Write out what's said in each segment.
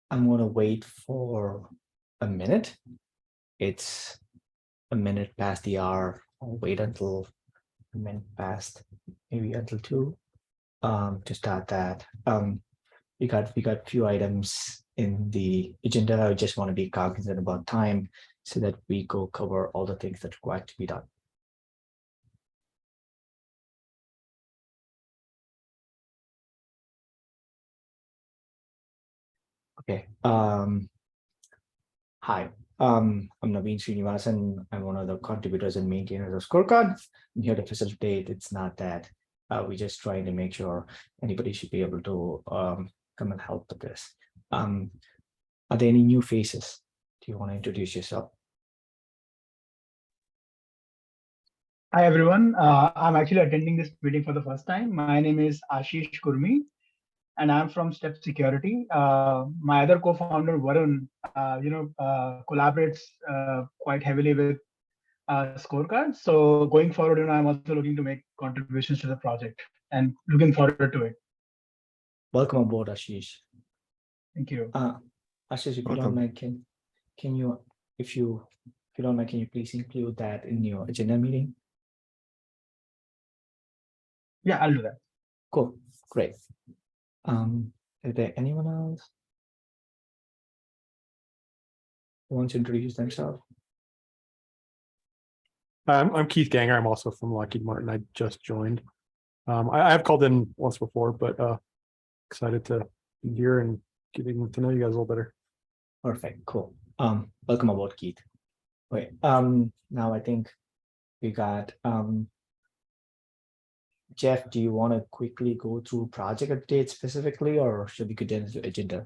I'm going to wait for a minute. It's a minute past the hour. I'll wait until a minute past, maybe until 2, to start that. We got a few items in the agenda. I just want to be cognizant about time so that we go cover all the things that require to be done. Okay. Hi, I'm Naveen Srinivasan. I'm one of the contributors and maintainers of Scorecard. I'm here to facilitate. It's not that we're just trying to make sure anybody should be able to come and help with this. Are there any new faces? Do you want to introduce yourself? Hi, everyone. I'm actually attending this meeting for the first time. My name is Ashish Kurmi, and I'm from Step Security. My other co-founder, Varun, collaborates quite heavily with Scorecards. So going forward, I'm also looking to make contributions to the project and looking forward to it. Welcome aboard, Ashish. Thank you. Ashish, if you don't mind, can you, if you don't mind, can you please include that in your agenda meeting? Yeah, I'll do that. Cool, great. Is there anyone else who wants to introduce themselves? I'm Keith Ganger. I'm also from Lockheed Martin. I just joined. I've called in once before, but excited to be here and getting to know you guys a little better. Perfect, cool. Welcome aboard, Keith. Wait, now I think we got Jeff. Do you want to quickly go through project updates specifically, or should we get into the agenda?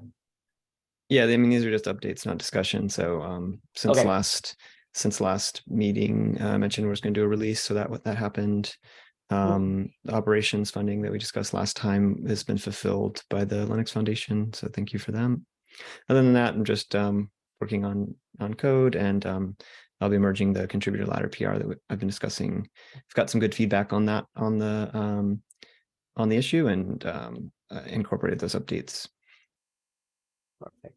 Yeah, I mean, these are just updates, not discussion. So since last meeting, I mentioned we're just going to do a release. So that happened. The operations funding that we discussed last time has been fulfilled by the Linux Foundation. So thank you for them. Other than that, I'm just working on code, and I'll be merging the contributor ladder PR that I've been discussing. I've got some good feedback on that on the issue, and incorporated those updates. Perfect.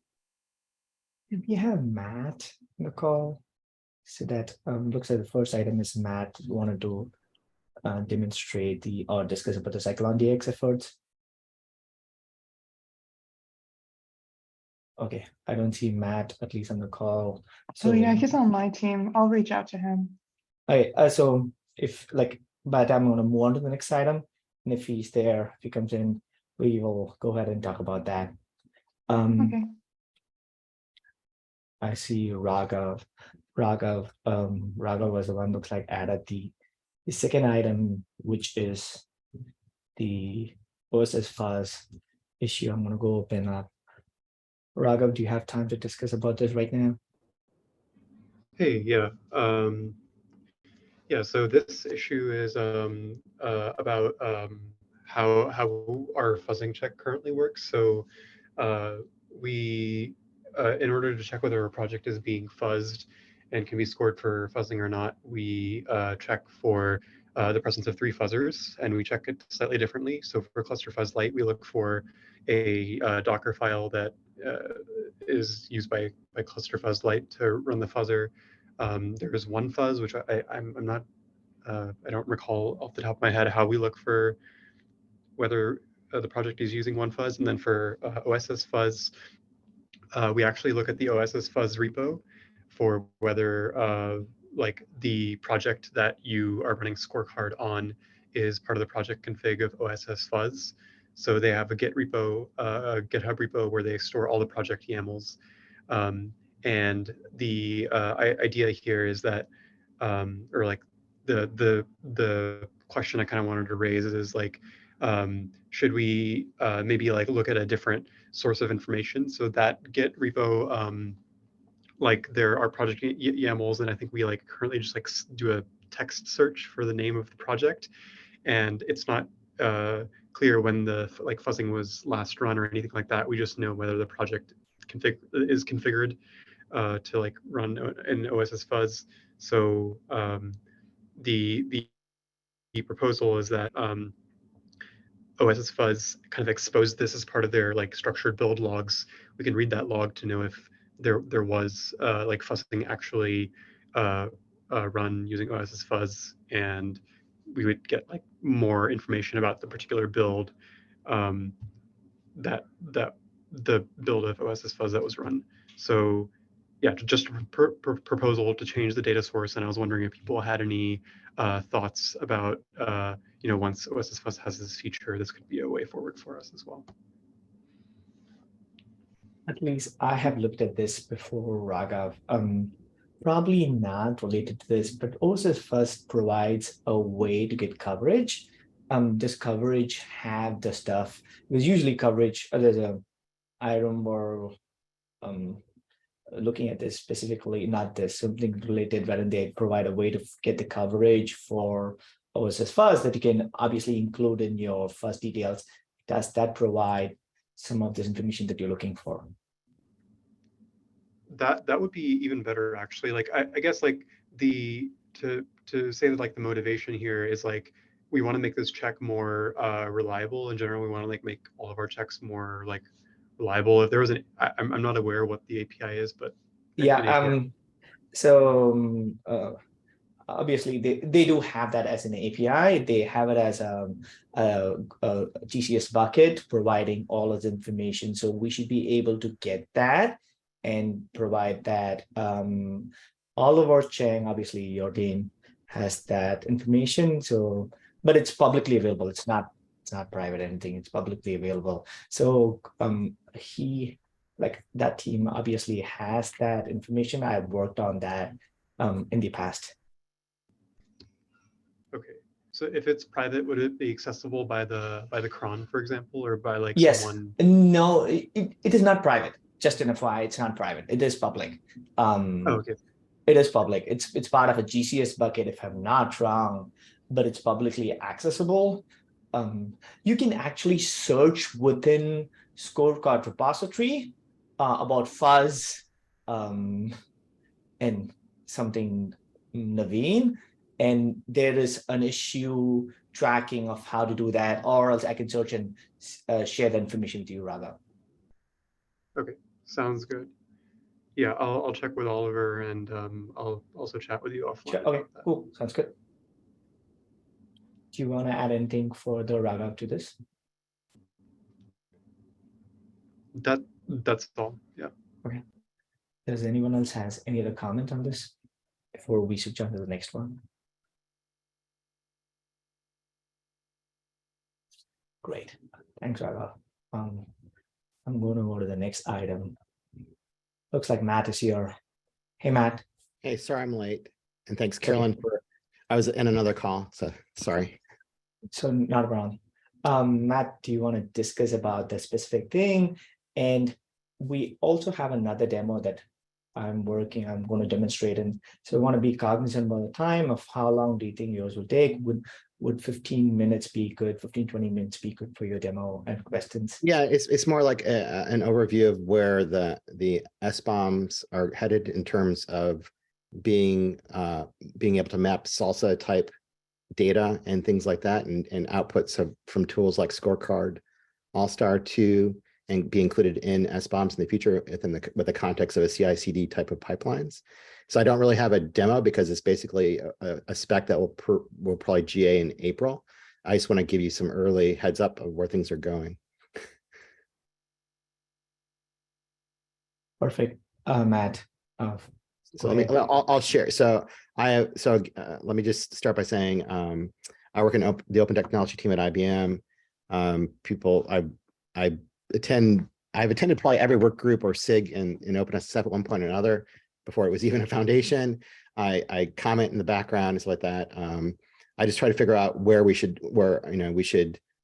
Did we have Matt in the call? So that looks like the first item is Matt wanted to demonstrate or discuss about the Cyclone DX efforts. Okay, I don't see Matt, at least on the call. So yeah, he's on my team. I'll reach out to him. Okay, so if by the time I'm going to move on to the next item, and if he's there, if he comes in, we will go ahead and talk about that. Okay. I see Raghav. Raghav was the one looks like added the second item, which is the OSS fuzz issue. I'm going to go open up. Raghav, do you have time to discuss about this right now? Hey, yeah. So this issue is about how our fuzzing check currently works. So we, in order to check whether a project is being fuzzed and can be scored for fuzzing or not, we check for the presence of 3 fuzzers, and we check it slightly differently. So for cluster fuzz light, we look for a Docker file that is used by cluster fuzz light to run the fuzzer. There is one fuzz, which I'm not, I don't recall off the top of my head how we look for whether the project is using one fuzz. And then for OSS fuzz, we actually look at the OSS fuzz repo for whether the project that you are running Scorecard on is part of the project config of OSS fuzz. So they have a Git repo, a GitHub repo where they store all the project YAMLs. And the idea here is that, the question I kind of wanted to raise is should we maybe look at a different source of information? So that Git repo, there are project YAMLs, and I think we currently just do a text search for the name of the project, and it's not clear when the fuzzing was last run or anything like that. We just know whether the project is configured to run in OSS fuzz. So the proposal is that OSS Fuzz kind of exposed this as part of their like structured build logs, we can read that log to know if there was like fuzzing actually run using OSS Fuzz, and we would get like more information about the particular build that the build of OSS Fuzz that was run. So yeah, just a proposal to change the data source, and I was wondering if people had any thoughts about once OSS Fuzz has this feature, this could be a way forward for us as well. At least I have looked at this before, Raghav. Probably not related to this, but OSS Fuzz provides a way to get coverage. Does coverage have the stuff? Because usually coverage, I remember looking at this specifically, not this, something related, wherein they provide a way to get the coverage for OSS Fuzz that you can obviously include in your fuzz details. Does that provide some of this information that you're looking for? That would be even better, actually. Like I guess like to say that like the motivation here is like we want to make this check more reliable. In general, we want to like make all of our checks more like reliable. If there was I'm not aware what the API is, but yeah. Obviously they do have that as an API. They have it as a GCS bucket providing all of the information. So we should be able to get that and provide that. All of our Cheng, obviously your team has that information. So, but it's publicly available. It's not private or anything. It's publicly available. So like that team obviously has that information. I've worked on that in the past. Okay, so if it's private, would it be accessible by the cron, for example, or by like yes. someone? No, it is not private. Just an FYI, it's not private. It is public. Okay. It is public. It's part of a GCS bucket, if I'm not wrong, but it's publicly accessible. You can actually search within Scorecard repository about fuzz and something Naveen, and there is an issue tracking of how to do that, or else I can search and share the information with you, Raghav. Okay, sounds good. Yeah, I'll check with Oliver, and I'll also chat with you offline. Sure. Okay, cool. Sounds good. Do you want to add anything further, Raghav, to this? That's all. Yeah. Okay. Does anyone else has any other comment on this before we switch on to the next one? Great. Thanks, Raghav. I'm going to go to the next item. Looks like Matt is here. Hey, Matt. Hey, sorry I'm late. And thanks, Carolyn, for I was in another call, so sorry. So not a problem. Matt, do you want to discuss about the specific thing? And we also have another demo that I'm going to demonstrate. And so we want to be cognizant about the time of how long do you think yours will take? Would 15 minutes be good? 15, 20 minutes be good for your demo and questions? Yeah, it's more like an overview of where the SBOMs are headed in terms of being able to map salsa type data and things like that, and outputs from tools like Scorecard, All-Star 2, and be included in SBOMs in the future with the context of a CI/CD type of pipelines. So I don't really have a demo because it's basically a spec that will probably GA in April. I just want to give you some early heads up of where things are going. Perfect, Matt. So I'll share. So let me just start by saying I work in the open technology team at IBM. I've attended probably every work group or SIG in OpenSSF at one point or another before it was even a foundation. I comment in the background and stuff like that. I just try to figure out where we should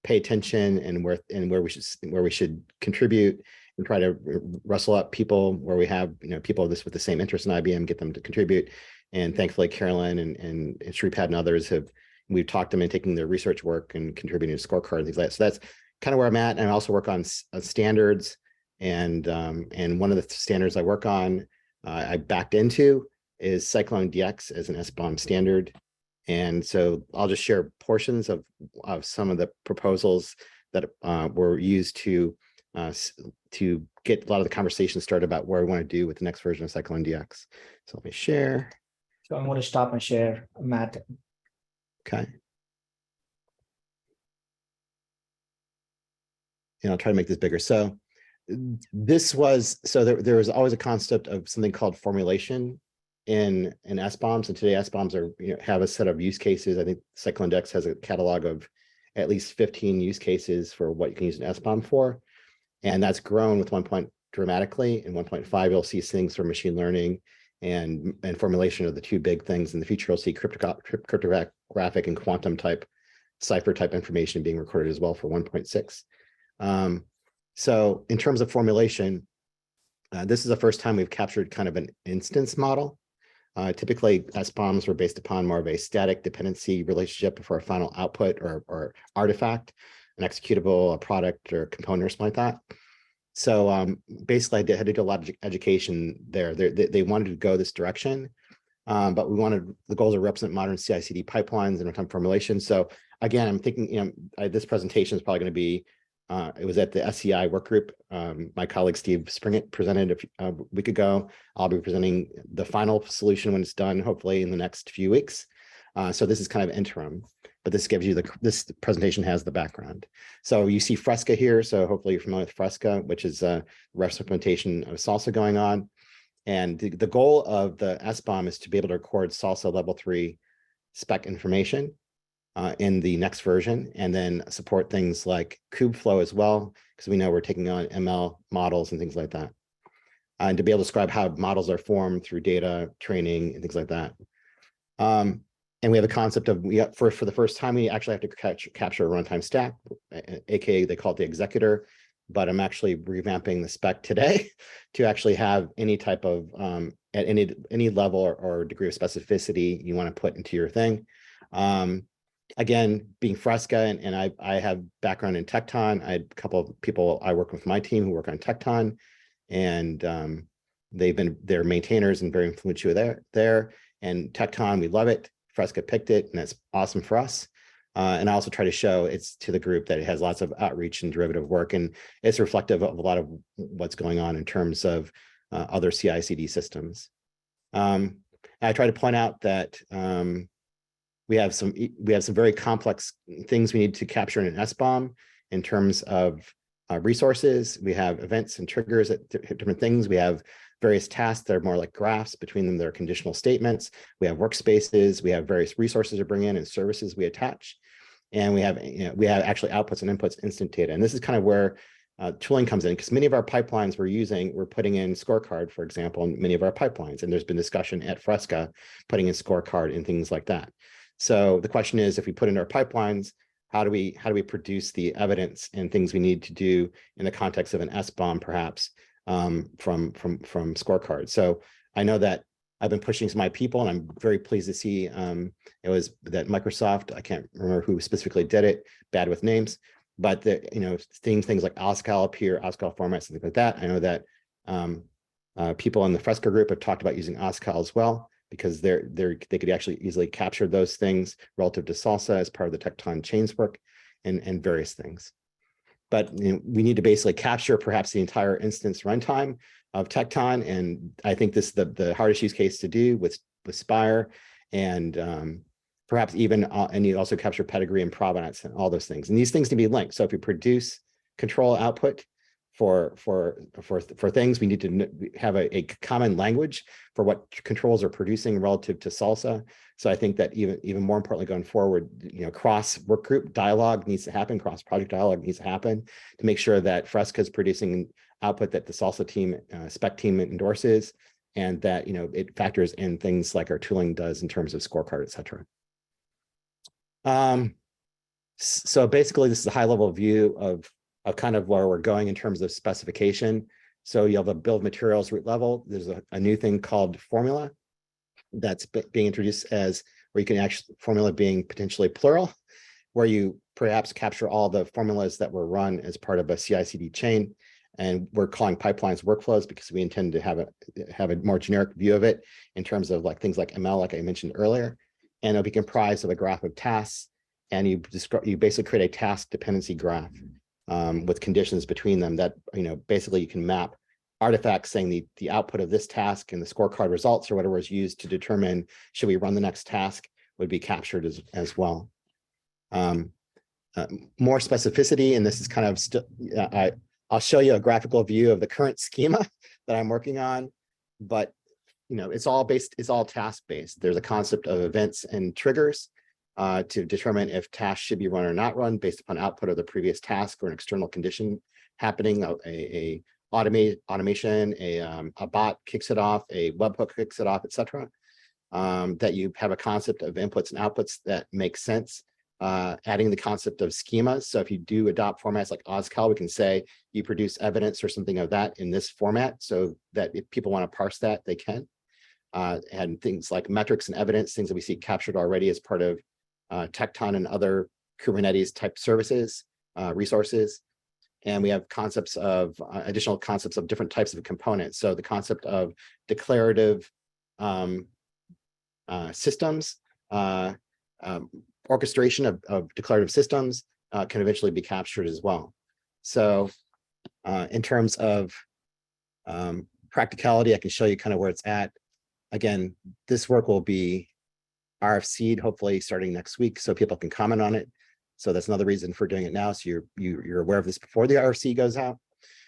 pay attention and where we should contribute, and try to rustle up people where we have people with the same interest in IBM, get them to contribute. And thankfully, Carolyn and Shripad and others we've talked them into taking their research work and contributing to Scorecard and things like that. So that's kind of where I'm at. And I also work on standards, and one of the standards I work on, I backed into, is Cyclone DX as an SBOM standard. And so I'll just share portions of some of the proposals that were used to get a lot of the conversation started about where we want to do with the next version of CycloneDX. So let me share. So I'm going to stop and share, Matt. Okay. And I'll try to make this bigger. So this was, so there was always a concept of something called formulation in SBOMs, and today SBOMs are, have a set of use cases. I think CycloneDX has a catalog of at least 15 use cases for what you can use an SBOM for, and that's grown with 1 dramatically. In 1.5, you'll see things for machine learning and formulation of the two big things. In the future, you'll see cryptographic and quantum type cipher type information being recorded as well for 1.6. So in terms of formulation, this is the first time we've captured kind of an instance model. Typically, SBOMs were based upon more of a static dependency relationship for a final output or artifact, an executable, a product, or a component or something like that. So basically, I had to do a lot of education there. They wanted to go this direction, but we wanted the goals to represent modern CI/CD pipelines and real-time formulation. So again, I'm thinking, this presentation is probably going to be. It was at the SCI work group. My colleague Steve Springett presented a week ago. I'll be presenting the final solution when it's done, hopefully in the next few weeks. So this is kind of interim, but this gives you this presentation has the background. So you see Fresca here. So hopefully you're familiar with Fresca, which is a REST implementation of Salsa going on. And the goal of the SBOM is to be able to record Salsa level 3 spec information in the next version, and then support things like kubeflow as well, because we know we're taking on ML models and things like that. And to be able to describe how models are formed through data training and things like that. And we have a concept of, for the first time, we actually have to capture a runtime stack, aka they call it the executor, but I'm actually revamping the spec today to actually have any type of, at any level or degree of specificity you want to put into your thing. Again, being Fresca, and I have background in Tecton. I had a couple of people I work with my team who work on Tecton, and they're maintainers and very influential there. And Tecton, we love it. Fresca picked it, and that's awesome for us. And I also try to show it's to the group that it has lots of outreach and derivative work, and it's reflective of a lot of what's going on in terms of other CI/CD systems. I try to point out that we have some very complex things we need to capture in an SBOM in terms of resources. We have events and triggers at different things. We have various tasks that are more like graphs. Between them, there are conditional statements. We have workspaces. We have various resources to bring in and services we attach. And we have actually outputs and inputs, instant data. And this is kind of where tooling comes in, because many of our pipelines we're putting in Scorecard, for example, in many of our pipelines. And there's been discussion at Fresca putting in Scorecard and things like that. So the question is, if we put in our pipelines, how do we produce the evidence and things we need to do in the context of an SBOM, perhaps from Scorecard? So I know that I've been pushing to my people, and I'm very pleased to see it was that Microsoft. I can't remember who specifically did it. Bad with names, but things like OSCAL appear, OSCAL formats, things like that. I know that people in the Fresca group have talked about using OSCAL as well, because they could actually easily capture those things relative to Salsa as part of the Tecton chains work and various things. But we need to basically capture perhaps the entire instance runtime of Tecton, and I think this is the hardest use case to do with Spire, and perhaps even and you also capture pedigree and provenance and all those things. And these things can be linked. So if you produce control output for things, we need to have a common language for what controls are producing relative to Salsa. So I think that even more importantly going forward, cross work group dialogue needs to happen, cross project dialogue needs to happen to make sure that Fresca is producing output that the Salsa team, spec team endorses, and that it factors in things like our tooling does in terms of Scorecard, et cetera. So basically, this is a high level view of kind of where we're going in terms of specification. So you have a bill of materials root level. There's a new thing called formula that's being introduced as where you can actually, formula being potentially plural, where you perhaps capture all the formulas that were run as part of a CI/CD chain. And we're calling pipelines workflows because we intend to have a more generic view of it in terms of things like ML, like I mentioned earlier. And it'll be comprised of a graph of tasks. And you basically create a task dependency graph with conditions between them that, basically you can map artifacts saying the output of this task and the scorecard results or whatever is used to determine should we run the next task would be captured as well. More specificity, and this is kind of I'll show you a graphical view of the current schema that I'm working on, but it's all task based. There's a concept of events and triggers to determine if tasks should be run or not run based upon output of the previous task or an external condition happening, a automation, a bot kicks it off, a webhook kicks it off, etc. That you have a concept of inputs and outputs that make sense. Adding the concept of schemas. So if you do adopt formats like OSCAL, we can say you produce evidence or something of that in this format so that if people want to parse that, they can. And things like metrics and evidence, things that we see captured already as part of Tecton and other Kubernetes type services, resources. And we have concepts of additional concepts of different types of components. So the concept of declarative systems, orchestration of declarative systems can eventually be captured as well. So in terms of practicality, I can show you kind of where it's at. Again, this work will be RFC'd hopefully starting next week so people can comment on it. So that's another reason for doing it now. So you're aware of this before the RFC goes out.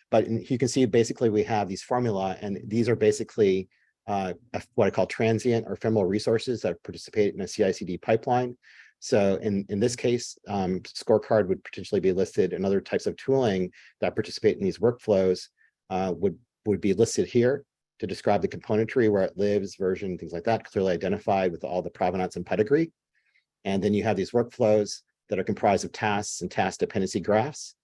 But you can see basically we have these formula, and these are basically what I call transient or ephemeral resources that participate in a CI/CD pipeline. So in this case, Scorecard would potentially be listed, and other types of tooling that participate in these workflows would be listed here to describe the componentry, where it lives, version, things like that, clearly identified with all the provenance and pedigree. And then you have these workflows that are comprised of tasks and task dependency graphs,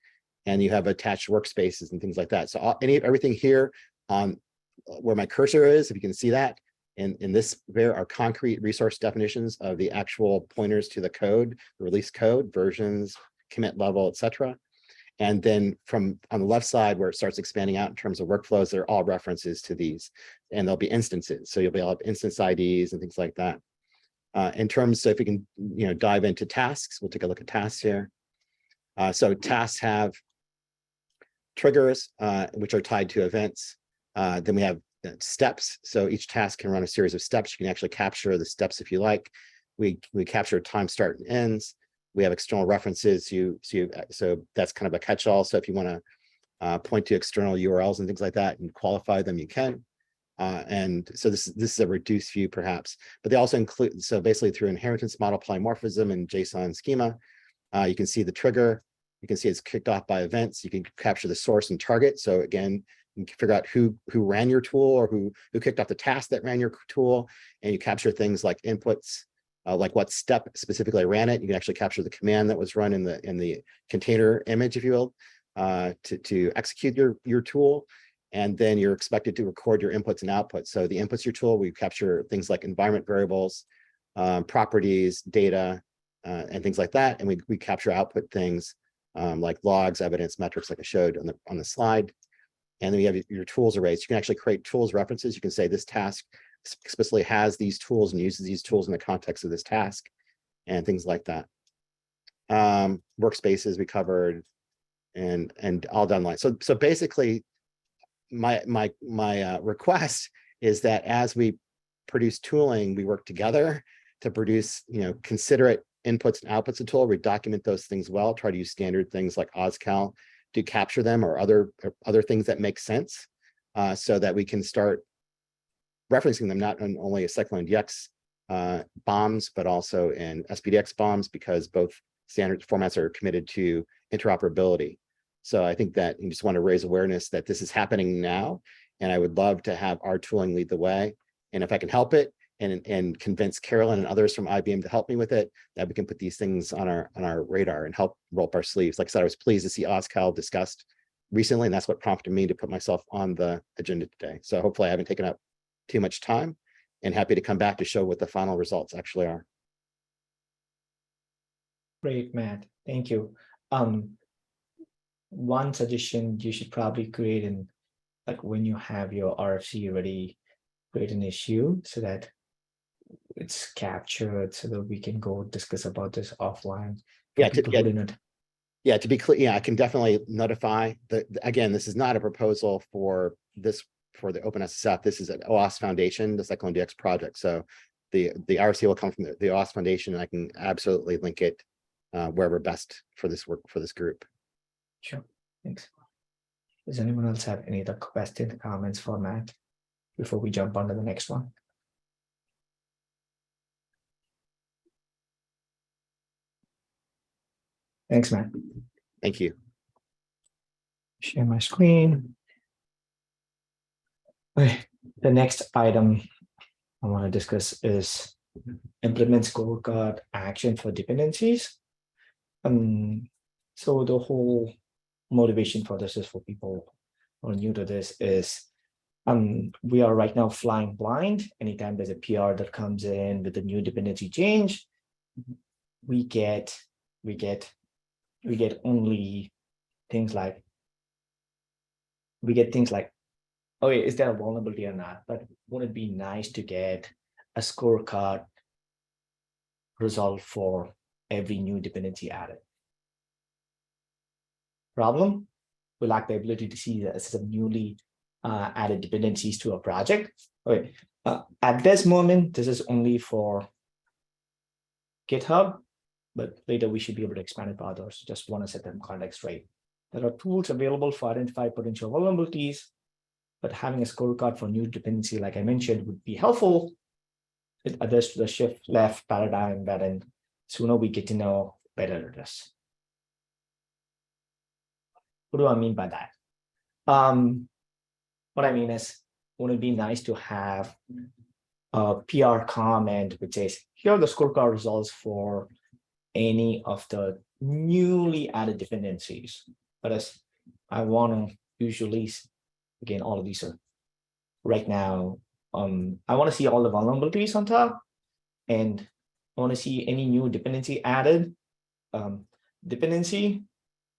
and you have attached workspaces and things like that. So everything here on where my cursor is, if you can see that, in this, there are concrete resource definitions of the actual pointers to the code, the release code, versions, commit level, etc. And then from on the left side, where it starts expanding out in terms of workflows, they're all references to these, and there'll be instances. So you'll be able to have instance IDs and things like that. In terms, so if we can, dive into tasks, we'll take a look at tasks here. So tasks have triggers, which are tied to events. Then we have steps. So each task can run a series of steps. You can actually capture the steps if you like. We capture time, start, and ends. We have external references. So that's kind of a catch-all. So if you want to point to external URLs and things like that and qualify them, you can. And so this is a reduced view perhaps, but they also include, so basically through inheritance model polymorphism and JSON schema, you can see the trigger. You can see it's kicked off by events. You can capture the source and target. So again, you can figure out who ran your tool or who kicked off the task that ran your tool, and you capture things like inputs, like what step specifically ran it. You can actually capture the command that was run in the container image, if you will, to execute your tool. And then you're expected to record your inputs and outputs. So the inputs your tool, we capture things like environment variables, properties, data, and things like that. And we capture output things like logs, evidence, metrics, like I showed on the slide. And then you have your tools arrays. You can actually create tools references. You can say this task explicitly has these tools and uses these tools in the context of this task, and things like that. Workspaces we covered, and all done line. So basically, my request is that as we produce tooling, we work together to produce considerate inputs and outputs of tool. We document those things well, try to use standard things like OSCAL to capture them, or other things that make sense, so that we can start referencing them not only as CycloneDX bombs, but also in SPDX bombs, because both standard formats are committed to interoperability. So I think that you just want to raise awareness that this is happening now, and I would love to have our tooling lead the way. And if I can help it and convince Carolyn and others from IBM to help me with it, that we can put these things on our radar and help roll up our sleeves. Like I said, I was pleased to see OSCAL discussed recently, and that's what prompted me to put myself on the agenda today. So hopefully I haven't taken up too much time, and happy to come back to show what the final results actually are. Great, Matt. Thank you. One suggestion you should probably create like when you have your RFC ready, create an issue so that it's captured, so that we can go discuss about this offline. Yeah, People who didn't Yeah, to be clear, yeah, I can definitely notify again, this is not a proposal for this, for the OpenSSF. This is an OAS Foundation, the Cyclone DX project. So the RC will come from the OAS Foundation, and I can absolutely link it wherever best for this work, for this group. Sure, thanks. Does anyone else have any other questions, comments for Matt before we jump on to the next one? Thanks, Matt. Thank you. Share my screen. Okay, the next item I want to discuss is implement scorecard action for dependencies. So the whole motivation for this is for people who are new to this is we are right now flying blind. Anytime there's a PR that comes in with a new dependency change, we get only things like okay, is there a vulnerability or not? But wouldn't it be nice to get a scorecard result for every new dependency added? Problem, we lack the ability to see some newly added dependencies to a project. Okay, at this moment, this is only for GitHub, but later we should be able to expand it for others. Just want to set them context right. There are tools available for identify potential vulnerabilities, but having a scorecard for new dependency, like I mentioned, would be helpful. It adjusts to the shift left paradigm that in sooner we get to know, better it is. What do I mean by that? What I mean is, wouldn't it be nice to have a PR comment which says, here are the scorecard results for any of the newly added dependencies. But as I want to usually, again, all of these are right now, I want to see all the vulnerabilities on top, and I want to see any new dependency added. Dependency,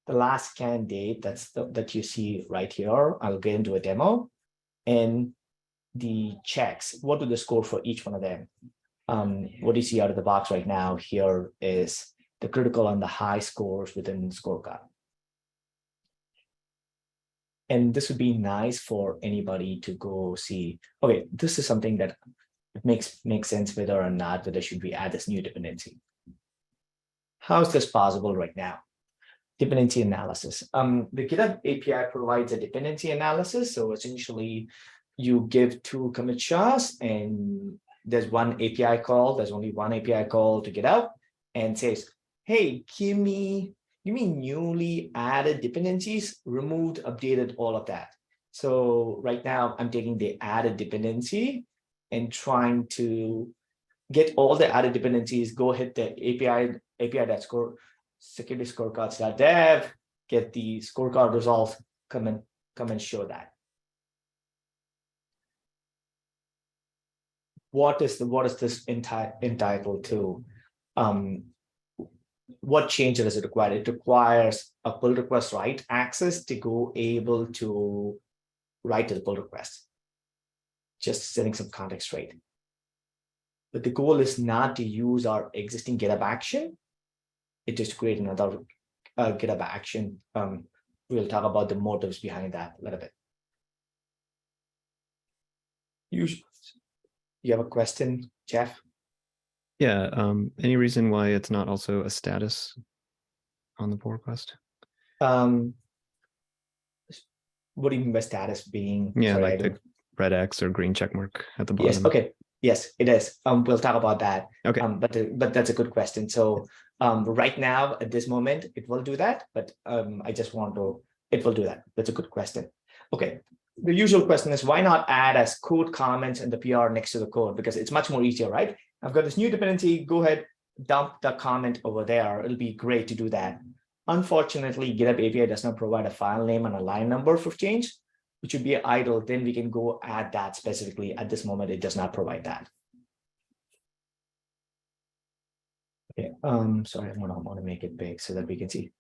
the last scan date, that you see right here. I'll get into a demo, and the checks, what do the score for each one of them? What you see out of the box right now here is the critical and the high scores within the scorecard. And this would be nice for anybody to go see, okay, this is something that makes sense whether or not whether should we add this new dependency. How is this possible right now? Dependency analysis. The GitHub API provides a dependency analysis. So essentially, you give two commit SHAs, and there's one API call. There's only one API call to GitHub, and says, "Hey, give me newly added dependencies, removed, updated, all of that." So right now, I'm taking the added dependency and trying to get all the added dependencies. Go hit the API.score. security scorecards.dev, get the scorecard results, come and show that. What is this entitled to? What changes does it require? It requires a pull request write access to go able to write to the pull request. Just setting some context right. But the goal is not to use our existing GitHub action. It is to create another GitHub action. We'll talk about the motives behind that a little bit. You have a question, Jeff? Yeah. Any reason why it's not also a status on the pull request? What do you mean by status being? Yeah, sorry, like the red X or green check mark at the bottom. Yes. Okay. Yes, it is. We'll talk about that. Okay. But that's a good question. So right now, at this moment, it will do that. But it will do that. That's a good question. Okay. The usual question is, why not add as code comments in the PR next to the code? Because it's much more easier, right? I've got this new dependency. Go ahead, dump the comment over there. It'll be great to do that. Unfortunately, GitHub API does not provide a file name and a line number for change, which would be idle. Then we can go add that specifically. At this moment, it does not provide that. Okay, sorry, I want to make it big so that we can see.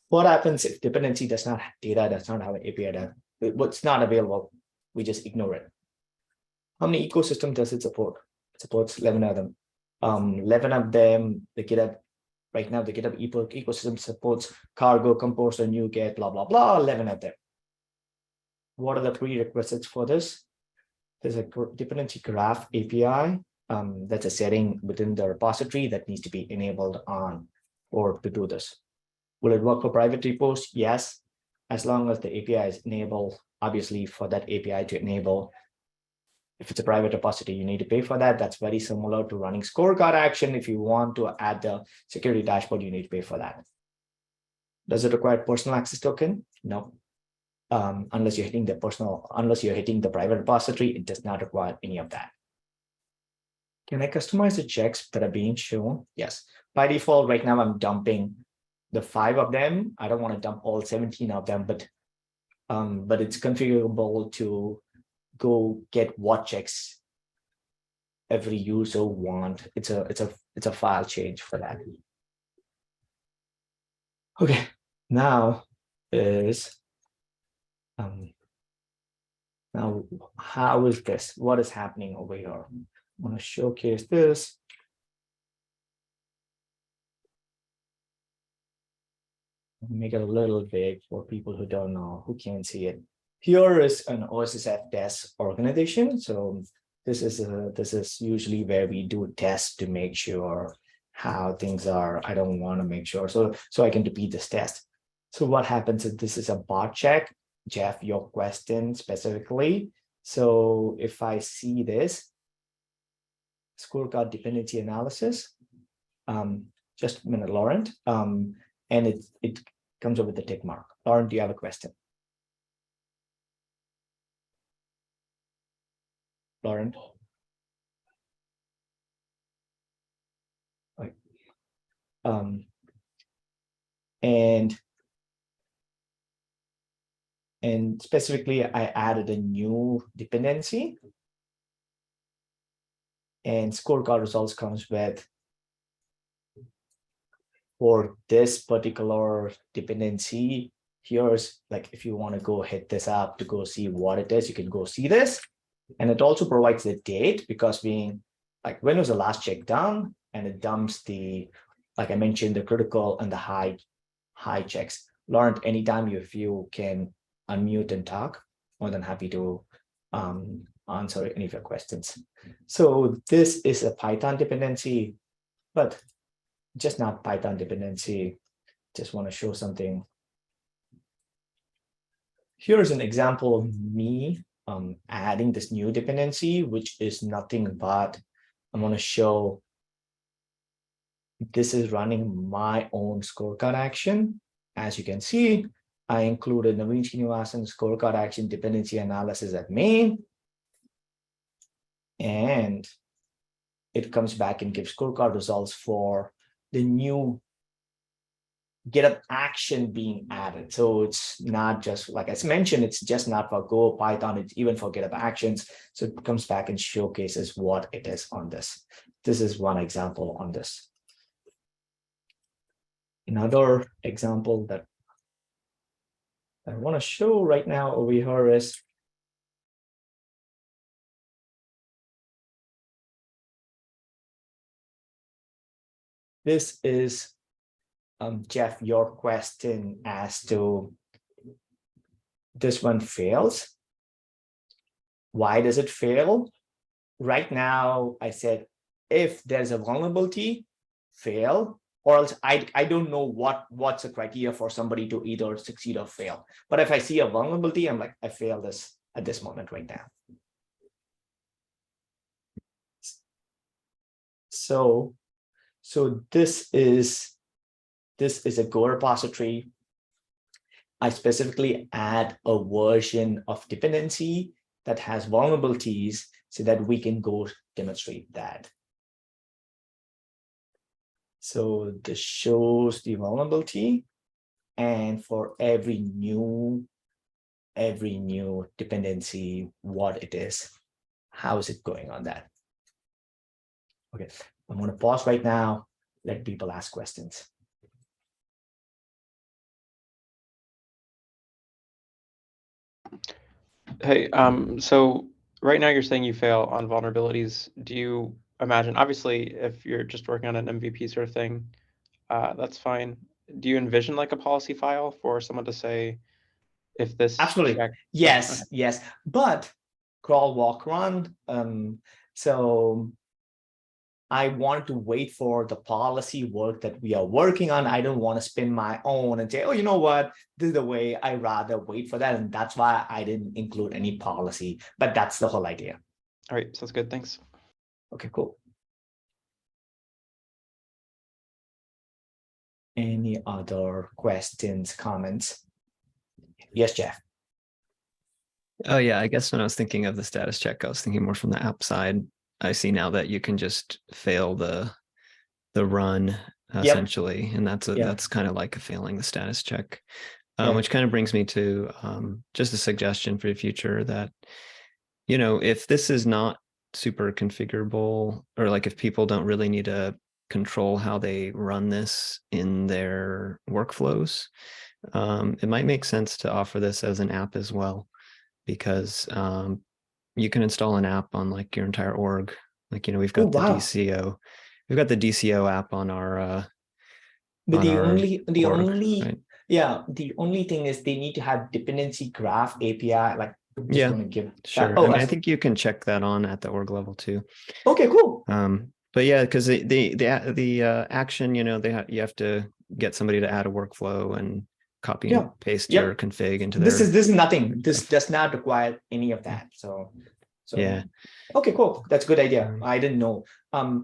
What happens if dependency does not have data, does not have an API data? What's not available, we just ignore it. How many ecosystems does it support? It supports 11 of them. 11 of them, the GitHub Right now, the GitHub ecosystem supports Cargo, Composer, NuGet, blah, blah, blah, 11 of them. What are the prerequisites for this? There's a dependency graph API. That's a setting within the repository that needs to be enabled on or to do this. Will it work for private repos? Yes, as long as the API is enabled. Obviously, for that API to enable, if it's a private repository, you need to pay for that. That's very similar to running Scorecard action. If you want to add the security dashboard, you need to pay for that. Does it require personal access token? No. Unless you're hitting the private repository, it does not require any of that. Can I customize the checks that are being shown? Yes. By default, right now I'm dumping the 5 of them. I don't want to dump all 17 of them, but it's configurable to go get what checks every user want. It's a file change for that. Okay, now is now how is this? What is happening over here? I'm going to showcase this. Make it a little big for people who don't know, who can't see it. Here is an OSSF test organization. So this is usually where we do tests to make sure how things are. I don't want to make sure, so I can repeat this test. So what happens is this is a bot check. Jeff, your question specifically. So if I see this scorecard dependency analysis, just a minute, Lauren, and it comes up with the tick mark. Lauren, do you have a question? Lauren? Right. And specifically, I added a new dependency, and scorecard results comes with, for this particular dependency, here's like, if you want to go hit this up to go see what it is, you can go see this. And it also provides the date, because being like, when was the last check done? And it dumps the, like I mentioned, the critical and the high checks. Lauren, anytime if you can unmute and talk, more than happy to answer any of your questions. So this is a Python dependency, but just not Python dependency. Just want to show something. Here's an example of me adding this new dependency, which is nothing but, I'm going to show this is running my own scorecard action. As you can see, I included Naveen Srinivasan scorecard action dependency analysis at main. And it comes back and gives scorecard results for the new GitHub action being added. So it's not just, like I mentioned, it's just not for Go, Python, it's even for GitHub actions. So it comes back and showcases what it is on this. This is one example on this. Another example that I want to show right now over here is this is Jeff, your question as to this one fails. Why does it fail? Right now, I said, if there's a vulnerability, fail, or else I don't know what's the criteria for somebody to either succeed or fail. But if I see a vulnerability, I'm like, I fail this at this moment right now. So this is a Go repository. I specifically add a version of dependency that has vulnerabilities so that we can go demonstrate that. So this shows the vulnerability, and for every new dependency, what it is, how is it going on that? Okay, I'm going to pause right now, let people ask questions. Hey, so right now you're saying you fail on vulnerabilities. Do you imagine, obviously, if you're just working on an MVP sort of thing, That's fine. Do you envision like a policy file for someone to say if this Absolutely. check? Yes, Okay. yes. But crawl, walk, run. So I wanted to wait for the policy work that we are working on. I don't want to spin my own and say, oh, you know what? This is the way. I rather wait for that. And that's why I didn't include any policy. But that's the whole idea. All right, sounds good. Thanks. Okay, cool. Any other questions, comments? Yes, Jeff. Oh yeah, I guess when I was thinking of the status check, I was thinking more from the app side. I see now that you can just fail the run essentially, and that's kind of like a failing the status check, which kind of brings me to just a suggestion for the future that, you know, if this is not super configurable, or like if people don't really need to control how they run this in their workflows, it might make sense to offer this as an app as well, because you can install an app on like your entire org. Like, you know, we've got the DCO, we've got the DCO app on our but the org, right? Yeah, the only thing is they need to have dependency graph API. Like, I'm just going to give sure. that. Oh, I mean, I think you can check that on at the org level too. Okay, cool. But yeah, because the action, you know, you have to get somebody to add a workflow and copy and paste your config into this their. is nothing. This does not require any of that. So yeah. Okay, cool. That's a good idea. I didn't know. I'll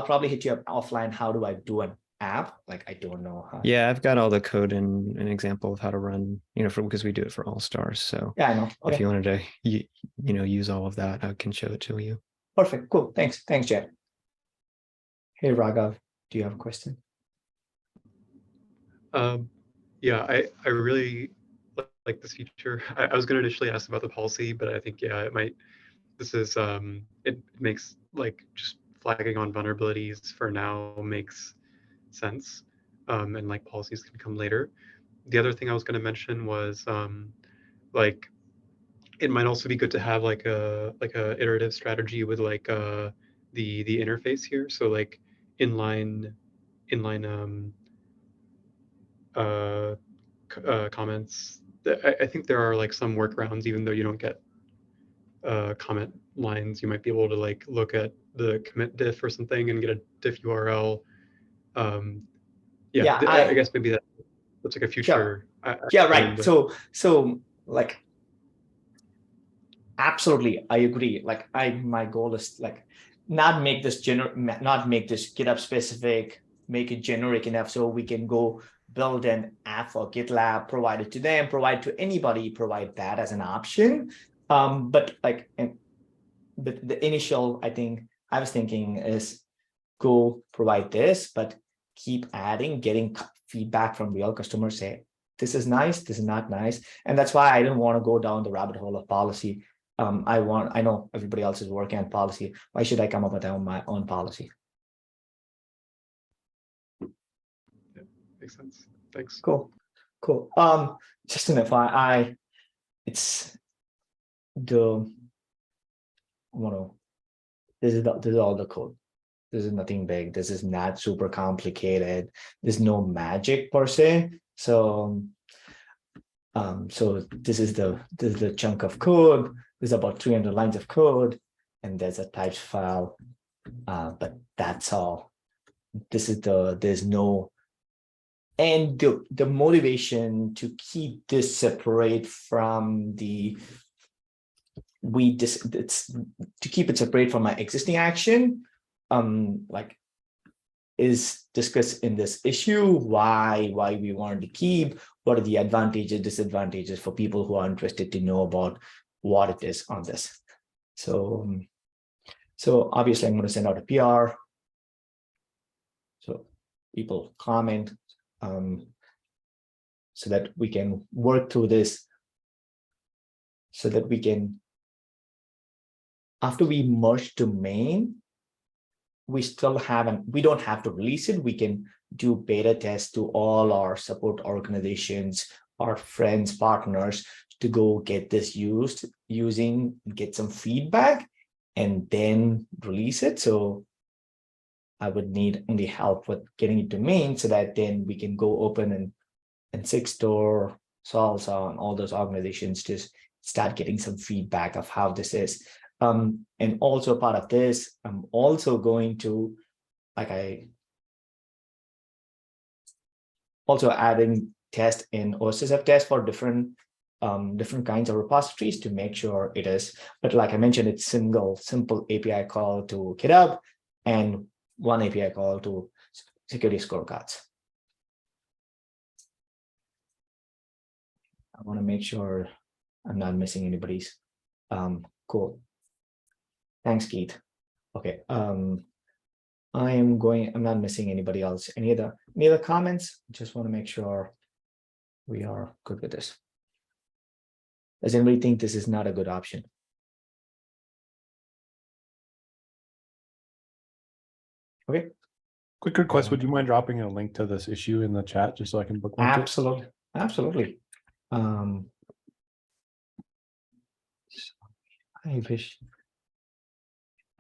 probably hit you up offline. How do I do an app? Like, I don't know how. Yeah, I've got all the code and an example of how to run, you know, because we do it for all stars. So yeah, I know. Okay. If you wanted to, you know, use all of that, I can show it to you. Perfect. Cool. Thanks, Jeff. Hey, Raghav, do you have a question? Yeah, I really like this feature. I was going to initially ask about the policy, but I think, yeah, it might, this is, it makes like just flagging on vulnerabilities for now makes sense. And like policies can come later. The other thing I was going to mention was like, it might also be good to have like a iterative strategy with like the interface here. So like inline comments. I think there are like some workarounds, even though you don't get comment lines, you might be able to like look at the commit diff or something and get a diff URL. I guess maybe that's like a future. Yeah, right. So like, absolutely, I agree. Like, my goal is like not make this GitHub specific, make it generic enough so we can go build an app for GitLab, provide it to them, provide to anybody, provide that as an option. But the initial, I think I was thinking is go provide this, but keep adding, getting feedback from real customers, say, this is nice, this is not nice. And that's why I didn't want to go down the rabbit hole of policy. I know everybody else is working on policy. Why should I come up with my own policy? Yeah, makes sense. Thanks. Cool. Just an FYI, it's this is all the code. This is nothing big. This is not super complicated. There's no magic per se. So this is the chunk of code. There's about 300 lines of code, and there's a types file. But that's all. There's no, and the motivation to keep this separate from to keep it separate from my existing action, like, is discussed in this issue, why we wanted to keep, what are the advantages, disadvantages for people who are interested to know about what it is on this. So obviously I'm going to send out a PR. So people comment, so that we can work through this, so that we can, after we merge to main, we don't have to release it. We can do beta tests to all our support organizations, our friends, partners, to go get this get some feedback, and then release it. So I would need only help with getting it to main so that then we can go open and Sigstore, Salsa, and all those organizations to start getting some feedback of how this is. And also part of this, I'm also going to, also adding test in OSSF test for different kinds of repositories to make sure it is. But like I mentioned, it's simple API call to GitHub and one API call to security scorecards. I want to make sure I'm not missing anybody's code. Thanks, Keith. Okay. I'm not missing anybody else. Any other comments? Just want to make sure we are good with this. Does anybody think this is not a good option? Okay. Quick request, would you mind dropping a link to this issue in the chat just so I can bookmark it? Absolutely. Absolutely. I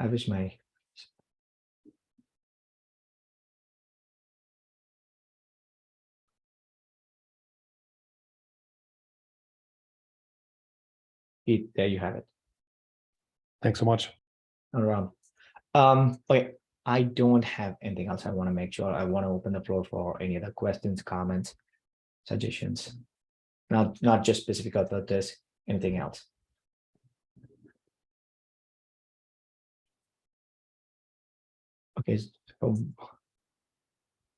wish my there you have it. Thanks so much. Around. Okay, I don't have anything else. I want to make sure. I want to open the floor for any other questions, comments, suggestions. Not just specific about this, anything else. Okay, so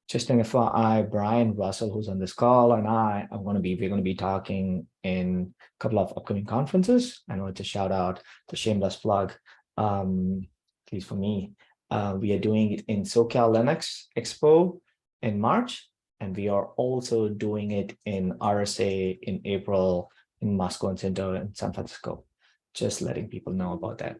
just an FYI, Brian Russell, who's on this call, and we're going to be talking in a couple of upcoming conferences. I know it's a shout out, the shameless plug, at least for me. We are doing it in SoCal Linux Expo in March, and we are also doing it in RSA in April in Moscow and Center in San Francisco. Just letting people know about that.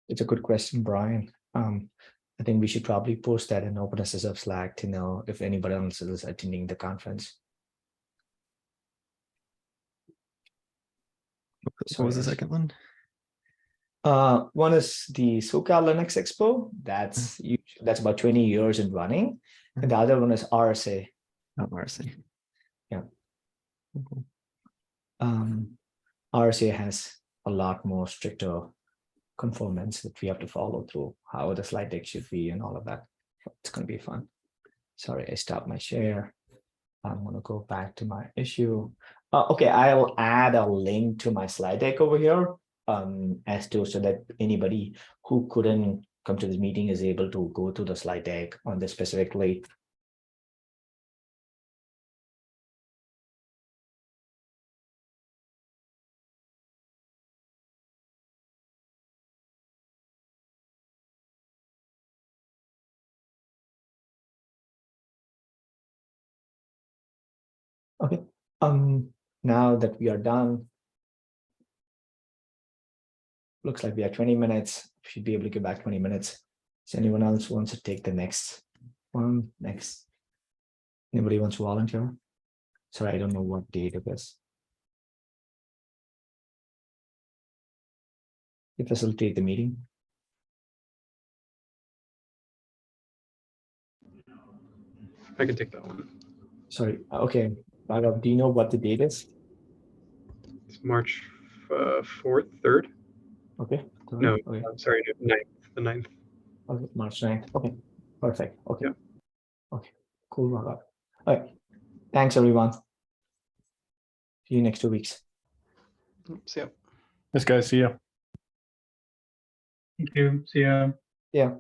It's a good question, Brian. I think we should probably post that in OpenSSF Slack to know if anybody else is attending the conference. What was the second one? One is the SoCal Linux Expo. That's about 20 years in running. And the other one is RSA. Oh, RSA. Yeah. RSA has a lot more stricter conformance that we have to follow through, how the slide deck should be and all of that. It's going to be fun. Sorry, I stopped my share. I'm going to go back to my issue. Okay, I'll add a link to my slide deck over here so that anybody who couldn't come to this meeting is able to go to the slide deck on this specifically. Okay, now that we are done, looks like we have 20 minutes. Should be able to get back 20 minutes. Does anyone else wants to take the next one? Anybody wants to volunteer? Sorry, I don't know what date it is. You facilitate the meeting. I can take that one. Sorry, okay. Bhagav, do you know what the date is? It's March 4th, 3rd. Okay. No, okay. I'm sorry, 9th, the 9th. Okay, March 9th. Okay, perfect. Okay. Yeah. Okay, cool, Bhagav. All right. Thanks, everyone. See you next 2 weeks. See ya. This guy, see ya. Thank you. See ya. Yeah.